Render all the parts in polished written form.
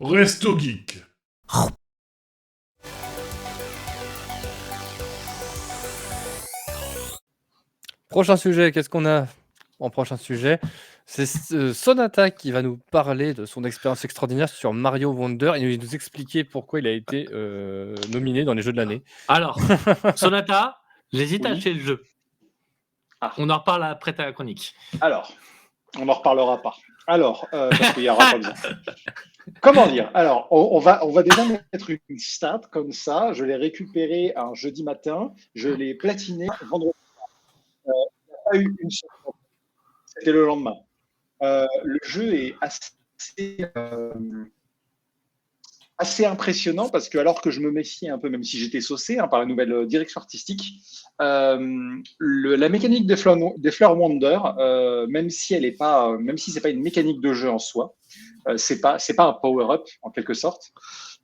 Resto Geek. Prochain sujet, qu'est-ce qu'on a en prochain sujet? C'est Sonata qui va nous parler de son expérience extraordinaire sur Mario Wonder et nous expliquer pourquoi il a été nominé dans les jeux de l'année. Alors, Sonata, j'hésite à Oui. acheter le jeu. Ah. On en reparle après ta chronique. Alors, on n'en reparlera pas. Alors, parce qu'il n'y aura pas besoin. Comment dire? Alors, on va déjà mettre une stat comme ça. Je l'ai récupéré un jeudi matin. Je l'ai platiné vendredi. Il n'y a pas eu une seule fois. C'était le lendemain. Le jeu est assez impressionnant parce que, alors que je me méfiais un peu, même si j'étais saucé par la nouvelle direction artistique, la mécanique des Fleur Wonder, même si c'est pas une mécanique de jeu en soi, c'est pas un power-up en quelque sorte.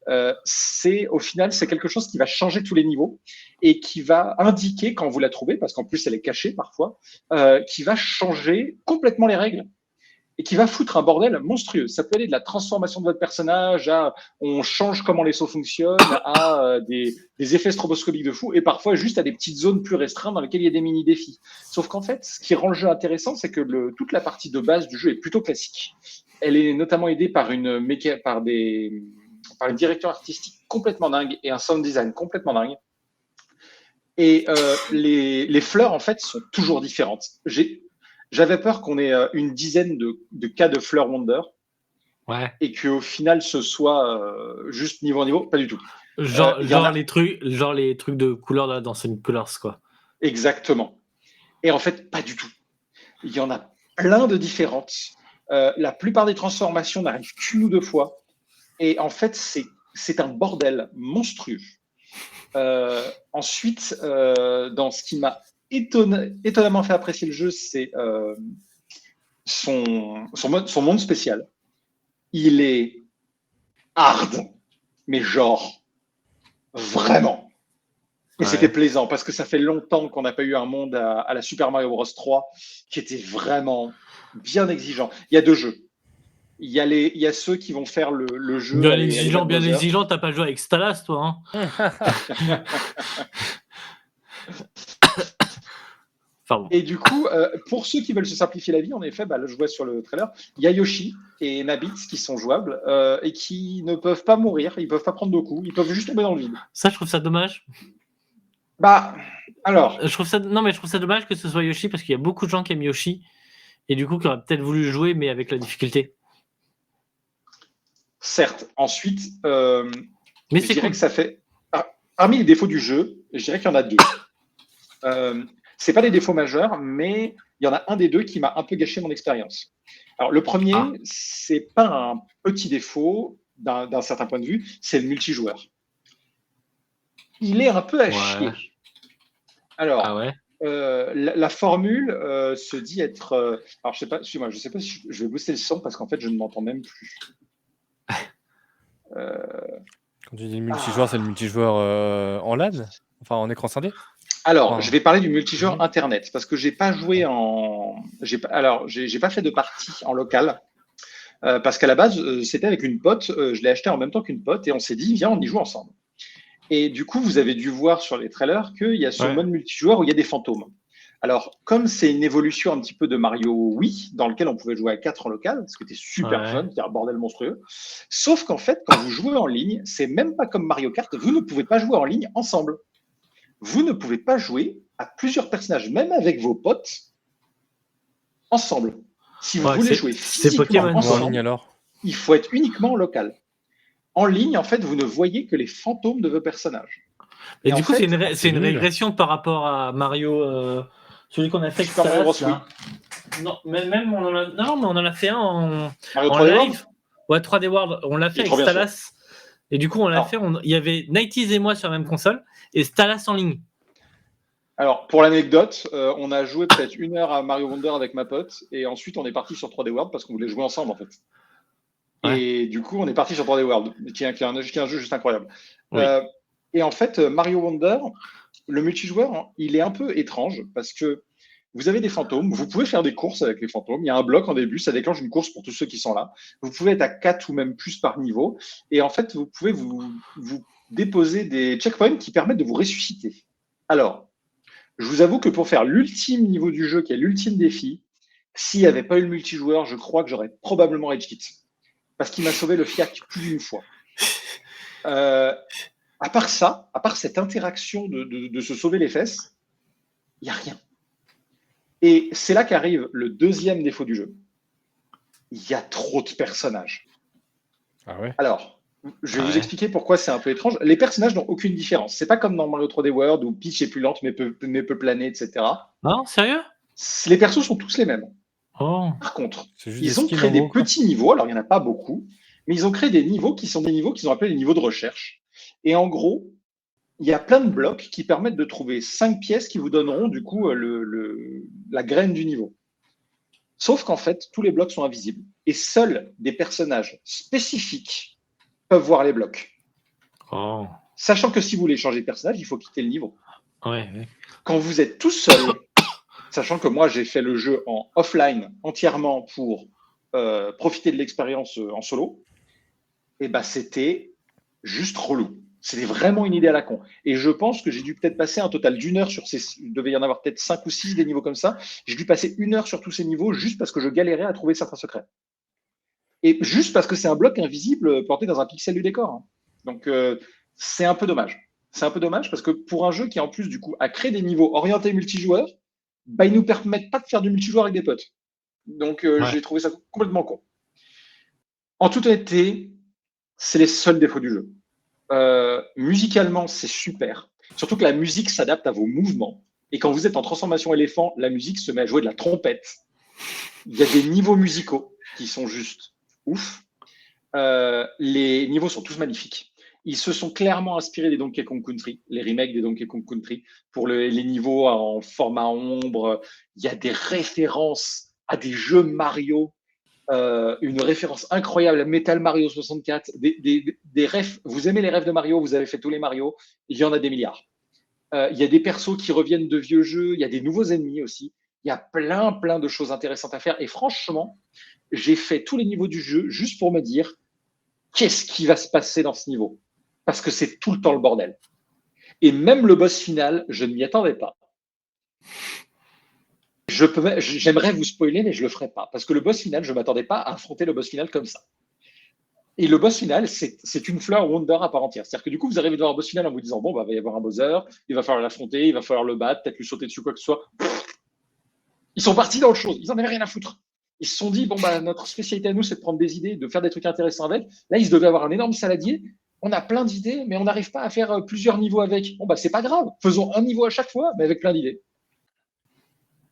Au final, c'est quelque chose qui va changer tous les niveaux et qui va indiquer quand vous la trouvez, parce qu'en plus elle est cachée parfois, qui va changer complètement les règles et qui va foutre un bordel monstrueux. Ça peut aller de la transformation de votre personnage à on change comment les sauts fonctionnent, à des effets stroboscopiques de fou, et parfois juste à des petites zones plus restreintes dans lesquelles il y a des mini-défis. Sauf qu'en fait, ce qui rend le jeu intéressant, c'est que toute la partie de base du jeu est plutôt classique. Elle est notamment aidée par une direction artistique complètement dingue et un sound design complètement dingue. Et les fleurs, en fait, sont toujours différentes. J'avais peur qu'on ait une dizaine de cas de Fleur Wonder, Ouais. et qu'au final ce soit juste niveau en niveau, pas du tout. Genre les trucs de couleurs là, dans Sonic Colors, quoi. Exactement. Et en fait, pas du tout. Il y en a plein de différentes. La plupart des transformations n'arrivent qu'une ou deux fois. Et en fait, c'est un bordel monstrueux. Ensuite, dans ce qui m'a étonnamment fait apprécier le jeu, c'est son monde spécial. Il est hard, mais genre vraiment. Et c'était plaisant parce que ça fait longtemps qu'on n'a pas eu un monde à la Super Mario Bros 3 qui était vraiment bien exigeant. Il y a deux jeux. Il y a ceux qui vont faire le jeu. Bien exigeant, t'as pas joué avec Stalas, toi, hein. Pardon. Et du coup, pour ceux qui veulent se simplifier la vie, en effet, là, je vois sur le trailer, il y a Yoshi et Nabbit qui sont jouables et qui ne peuvent pas mourir, ils peuvent pas prendre de coups, ils peuvent juste tomber dans le vide. Ça, je trouve ça dommage. Alors. Je trouve ça dommage que ce soit Yoshi parce qu'il y a beaucoup de gens qui aiment Yoshi et du coup qui auraient peut-être voulu jouer, mais avec la difficulté. Certes. Ensuite, mais je dirais que ça fait. Parmi les défauts du jeu, je dirais qu'il y en a deux. C'est pas des défauts majeurs, mais il y en a un des deux qui m'a un peu gâché mon expérience. Alors, le premier, c'est pas un petit défaut d'un certain point de vue, c'est le multijoueur. Il est un peu à chier. Alors, la formule se dit être. Alors, je sais pas si je vais booster le son parce qu'en fait, je ne m'entends même plus. Quand tu dis multijoueur, c'est le multijoueur en LAN? Enfin, en écran scindé? Alors, je vais parler du multijoueur Internet parce que j'ai pas joué j'ai pas fait de partie en local parce qu'à la base, c'était avec une pote. Je l'ai acheté en même temps qu'une pote et on s'est dit, viens, on y joue ensemble. Et du coup, vous avez dû voir sur les trailers qu'il y a ce mode multijoueur où il y a des fantômes. Alors, comme c'est une évolution un petit peu de Mario Wii, dans lequel on pouvait jouer à 4 en local, ce qui était super fun, qui est un bordel monstrueux. Sauf qu'en fait, quand vous jouez en ligne, c'est même pas comme Mario Kart, vous ne pouvez pas jouer en ligne ensemble. Vous ne pouvez pas jouer à plusieurs personnages, même avec vos potes, ensemble. Si vous voulez jouer physiquement ensemble, en ligne, alors il faut être uniquement en local. En ligne, en fait, vous ne voyez que les fantômes de vos personnages. Et du coup, c'est une régression par rapport à Mario, celui qu'on a fait avec Stalas. Non, même on en a fait un en 3D live. World. Ouais, 3D World, on l'a fait avec Stalas. Et du coup, on l'a fait. Il y avait 90s et moi sur la même console et Stalas en ligne. Alors, pour l'anecdote, on a joué peut-être 1 heure à Mario Wonder avec ma pote et ensuite on est parti sur 3D World parce qu'on voulait jouer ensemble en fait. Et du coup, on est parti sur 3D World, qui est un jeu juste incroyable. Oui. Et en fait, Mario Wonder, le multijoueur, il est un peu étrange parce que vous avez des fantômes, vous pouvez faire des courses avec les fantômes. Il y a un bloc en début, ça déclenche une course pour tous ceux qui sont là. Vous pouvez être à 4 ou même plus par niveau. Et en fait, vous pouvez vous déposer des checkpoints qui permettent de vous ressusciter. Alors, je vous avoue que pour faire l'ultime niveau du jeu, qui est l'ultime défi, s'il n'y avait pas eu le multijoueur, je crois que j'aurais probablement rage quit. Parce qu'il m'a sauvé le fiac plus d'une fois. À part ça, à part cette interaction de se sauver les fesses, il n'y a rien. Et c'est là qu'arrive le deuxième défaut du jeu. Il y a trop de personnages. Ah ouais. Alors, je vais vous expliquer pourquoi c'est un peu étrange. Les personnages n'ont aucune différence. C'est pas comme dans Mario 3D World où Peach est plus lente mais peut planer, etc. Non, sérieux? Les persos sont tous les mêmes. Oh. Par contre, C'est juste ils des ont skins créé en des gros, quoi. petits niveaux. Alors, il n'y en a pas beaucoup, mais ils ont créé des niveaux qui sont des niveaux qu'ils ont appelés les niveaux de recherche. Et en gros, il y a plein de blocs qui permettent de trouver 5 pièces qui vous donneront du coup la graine du niveau. Sauf qu'en fait, tous les blocs sont invisibles et seuls des personnages spécifiques peuvent voir les blocs. Oh. Sachant que si vous voulez changer de personnage, il faut quitter le niveau. Ouais. Quand vous êtes tout seul, sachant que moi j'ai fait le jeu en offline entièrement pour profiter de l'expérience en solo, et ben c'était juste relou. C'était vraiment une idée à la con. Et je pense que j'ai dû peut-être passer un total d'1 heure sur ces. Il devait y en avoir peut-être 5 ou 6 des niveaux comme ça. J'ai dû passer 1 heure sur tous ces niveaux juste parce que je galérais à trouver certains secrets. Et juste parce que c'est un bloc invisible planté dans un pixel du décor. Donc c'est un peu dommage. C'est un peu dommage parce que pour un jeu qui en plus du coup a créé des niveaux orientés multijoueurs, bah, ils nous permettent pas de faire du multijoueur avec des potes. Donc j'ai trouvé ça complètement con. En toute honnêteté, c'est les seuls défauts du jeu. Musicalement, c'est super. Surtout que la musique s'adapte à vos mouvements. Et quand vous êtes en transformation éléphant, la musique se met à jouer de la trompette. Il y a des niveaux musicaux qui sont juste ouf. Les niveaux sont tous magnifiques. Ils se sont clairement inspirés des Donkey Kong Country, les remakes des Donkey Kong Country, pour les niveaux en format ombre. Il y a des références à des jeux Mario. Une référence incroyable à Metal Mario 64, des refs. Vous aimez les refs de Mario, vous avez fait tous les Mario, il y en a des milliards. Il y a des persos qui reviennent de vieux jeux, il y a des nouveaux ennemis aussi. Il y a plein de choses intéressantes à faire. Et franchement, j'ai fait tous les niveaux du jeu juste pour me dire qu'est-ce qui va se passer dans ce niveau. Parce que c'est tout le temps le bordel. Et même le boss final, je ne m'y attendais pas. J'aimerais vous spoiler, mais je le ferai pas. Parce que le boss final, je ne m'attendais pas à affronter le boss final comme ça. Et le boss final, c'est une fleur Wonder à part entière. C'est-à-dire que du coup, vous arrivez devant un boss final en vous disant, bon, bah, il va y avoir un Bowser, il va falloir l'affronter, il va falloir le battre, peut-être lui sauter dessus, quoi que ce soit. Ils sont partis dans le chose. Ils en avaient rien à foutre. Ils se sont dit, bon, bah, notre spécialité à nous, c'est de prendre des idées, de faire des trucs intéressants avec. Là, ils devaient avoir un énorme saladier. On a plein d'idées, mais on n'arrive pas à faire plusieurs niveaux avec. Bon, bah, c'est pas grave. Faisons un niveau à chaque fois, mais avec plein d'idées.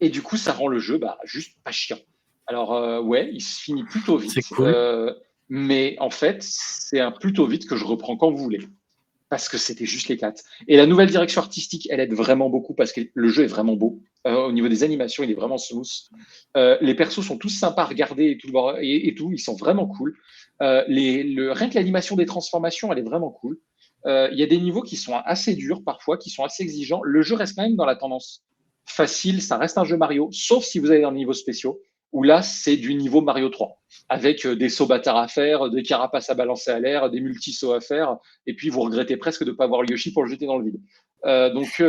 Et du coup, ça rend le jeu juste pas chiant. Alors, ouais, il se finit plutôt vite. C'est cool. Mais en fait, c'est un plutôt vite que je reprends quand vous voulez. Parce que c'était juste l'éclate. Et la nouvelle direction artistique, elle aide vraiment beaucoup parce que le jeu est vraiment beau. Au niveau des animations, il est vraiment smooth. Les persos sont tous sympas à regarder et tout. Ils sont vraiment cool. Rien que l'animation des transformations, elle est vraiment cool. Il y a des niveaux qui sont assez durs parfois, qui sont assez exigeants. Le jeu reste quand même dans la tendance facile. Ça reste un jeu Mario, sauf si vous allez dans les niveaux spéciaux, où là, c'est du niveau Mario 3, avec des sauts bâtards à faire, des carapaces à balancer à l'air, des multi-sauts à faire, et puis vous regrettez presque de ne pas avoir le Yoshi pour le jeter dans le vide. Donc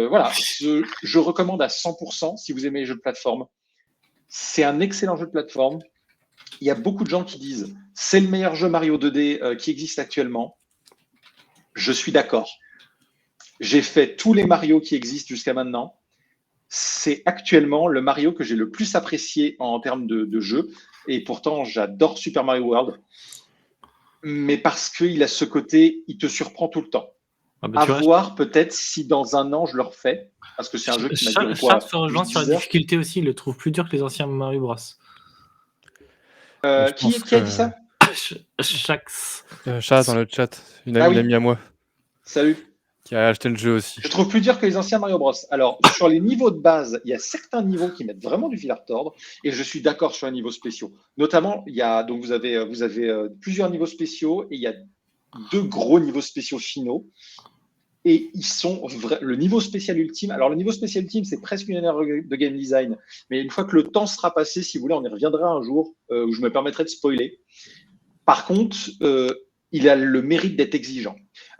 voilà, je recommande à 100% si vous aimez les jeux de plateforme. C'est un excellent jeu de plateforme. Il y a beaucoup de gens qui disent c'est le meilleur jeu Mario 2D qui existe actuellement. Je suis d'accord. J'ai fait tous les Mario qui existent jusqu'à maintenant. C'est actuellement le Mario que j'ai le plus apprécié en termes de jeu. Et pourtant, j'adore Super Mario World. Mais parce qu'il a ce côté, il te surprend tout le temps. À voir peut-être si dans un an, je le refais. Parce que c'est un jeu qui m'a duré quoi. Chat se rejoint sur la difficulté aussi. Il le trouve plus dur que les anciens Mario Bros. Qui a dit ça? Chat dans le chat. Une amie à moi. Salut. Qui a acheté le jeu aussi. Je trouve plus dur que les anciens Mario Bros. Alors, sur les niveaux de base, il y a certains niveaux qui mettent vraiment du fil à retordre, et je suis d'accord sur les niveaux spéciaux. Notamment, donc vous avez plusieurs niveaux spéciaux, et il y a 2 gros niveaux spéciaux finaux. Et ils sont le niveau spécial ultime. Alors, le niveau spécial ultime, c'est presque une ère de game design. Mais une fois que le temps sera passé, si vous voulez, on y reviendra un jour où je me permettrai de spoiler. Par contre, il a le mérite d'être exigeant.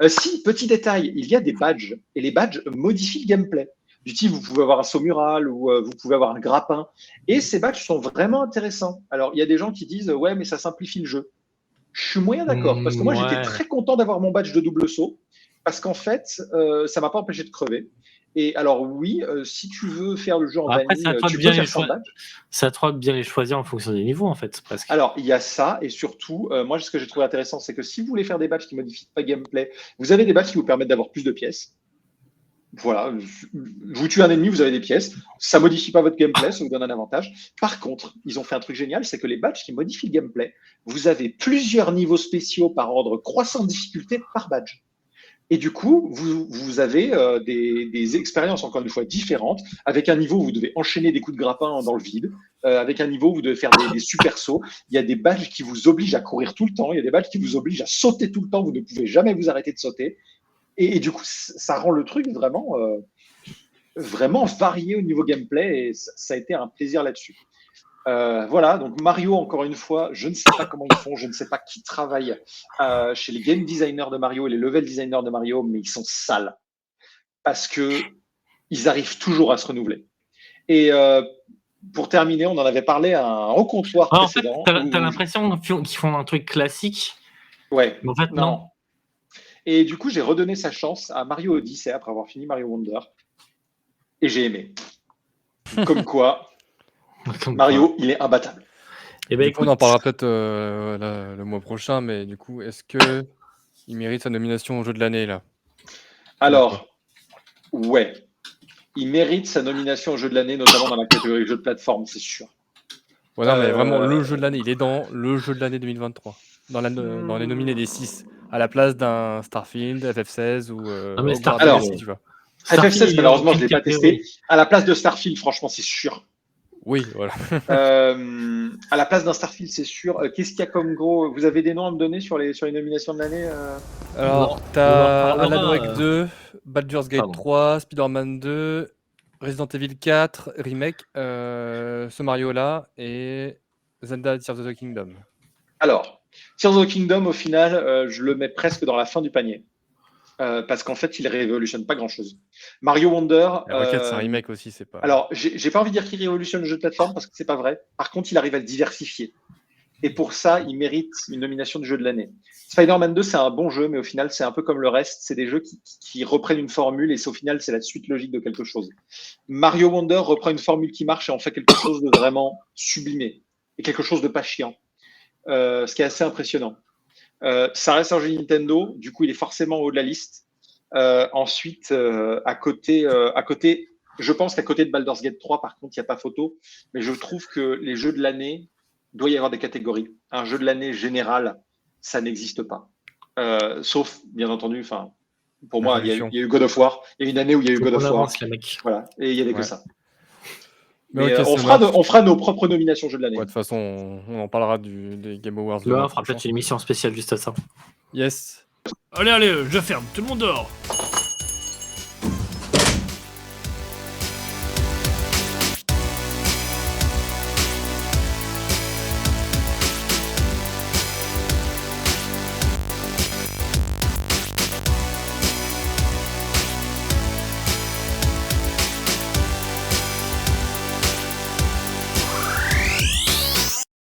Si, petit détail, il y a des badges. Et les badges modifient le gameplay. Du type, vous pouvez avoir un saut mural ou vous pouvez avoir un grappin. Et ces badges sont vraiment intéressants. Alors, il y a des gens qui disent « Ouais, mais ça simplifie le jeu ». Je suis moyen d'accord. Parce que moi, j'étais très content d'avoir mon badge de double saut. Parce qu'en fait, ça m'a pas empêché de crever. Et alors oui, si tu veux faire le jeu en vanille, tu peux faire sans badge. C'est à toi de bien les choisir en fonction des niveaux, en fait. Parce que... Alors, il y a ça, et surtout, moi, ce que j'ai trouvé intéressant, c'est que si vous voulez faire des badges qui ne modifient pas le gameplay, vous avez des badges qui vous permettent d'avoir plus de pièces. Voilà, vous tuez un ennemi, vous avez des pièces. Ça ne modifie pas votre gameplay, ça vous donne un avantage. Par contre, ils ont fait un truc génial, c'est que les badges qui modifient le gameplay, vous avez plusieurs niveaux spéciaux par ordre croissant de difficulté par badge. Et du coup, vous avez des expériences, encore une fois, différentes. Avec un niveau où vous devez enchaîner des coups de grappin dans le vide. Avec un niveau où vous devez faire des super sauts. Il y a des badges qui vous obligent à courir tout le temps. Il y a des badges qui vous obligent à sauter tout le temps. Vous ne pouvez jamais vous arrêter de sauter. Et du coup, ça rend le truc vraiment, vraiment varié au niveau gameplay. Et ça a été un plaisir là-dessus. Voilà, donc Mario, encore une fois, je ne sais pas comment ils font, je ne sais pas qui travaille chez les game designers de Mario et les level designers de Mario, mais ils sont sales parce que ils arrivent toujours à se renouveler. Et pour terminer, on en avait parlé à un recomptoir précédent. En fait, t'as l'impression qu'ils font un truc classique. Ouais. Mais en fait, non. Et du coup, j'ai redonné sa chance à Mario Odyssey après avoir fini Mario Wonder. Et j'ai aimé. Comme quoi, Mario, il est imbattable. Et ben, écoute, on en parlera peut-être le mois prochain, mais du coup, est-ce que il mérite sa nomination au jeu de l'année là? Alors, ouais, il mérite sa nomination au jeu de l'année, notamment dans la catégorie jeu de plateforme, c'est sûr. Voilà, mais vraiment le jeu de l'année, il est dans le jeu de l'année 2023, dans les nominés des 6, à la place d'un Starfield, FF16 ou alors, si tu vois. FF16, malheureusement, je ne l'ai pas testé. À la place de Starfield, franchement, c'est sûr. Oui, voilà. À la place d'un Starfield, c'est sûr. Qu'est-ce qu'il y a comme gros? Vous avez des noms à me donner sur les nominations de l'année? Alors, t'as Alan Wake 2, Baldur's Gate 3, Spider-Man 2, Resident Evil 4, Remake, ce Mario-là, et Zelda Tears of the Kingdom. Alors, Tears of the Kingdom, au final, je le mets presque dans la fin du panier. Parce qu'en fait, il ne révolutionne pas grand-chose. Mario Wonder... c'est un remake aussi, c'est pas... Alors, j'ai pas envie de dire qu'il révolutionne le jeu de plateforme, parce que c'est pas vrai. Par contre, il arrive à le diversifier. Et pour ça, il mérite une nomination du jeu de l'année. Spider-Man 2, c'est un bon jeu, mais au final, c'est un peu comme le reste. C'est des jeux qui reprennent une formule, et au final, c'est la suite logique de quelque chose. Mario Wonder reprend une formule qui marche et en fait quelque chose de vraiment sublimé. Et quelque chose de pas chiant. Ce qui est assez impressionnant. Ça reste un jeu Nintendo, du coup il est forcément au haut de la liste. Ensuite, à côté, je pense qu'à côté de Baldur's Gate 3, par contre, il n'y a pas photo, mais je trouve que les jeux de l'année, doit y avoir des catégories. Un jeu de l'année général, ça n'existe pas. Sauf, bien entendu, pour moi, il y a eu God of War. Il y a une année où il y a eu God of War. Voilà, et il n'y avait que ça. Mais on fera nos propres nominations jeux de l'année. De toute façon, on en parlera des Game Awards. On fera peut-être une émission spéciale juste à ça. Yes. Allez, je ferme, tout le monde dehors.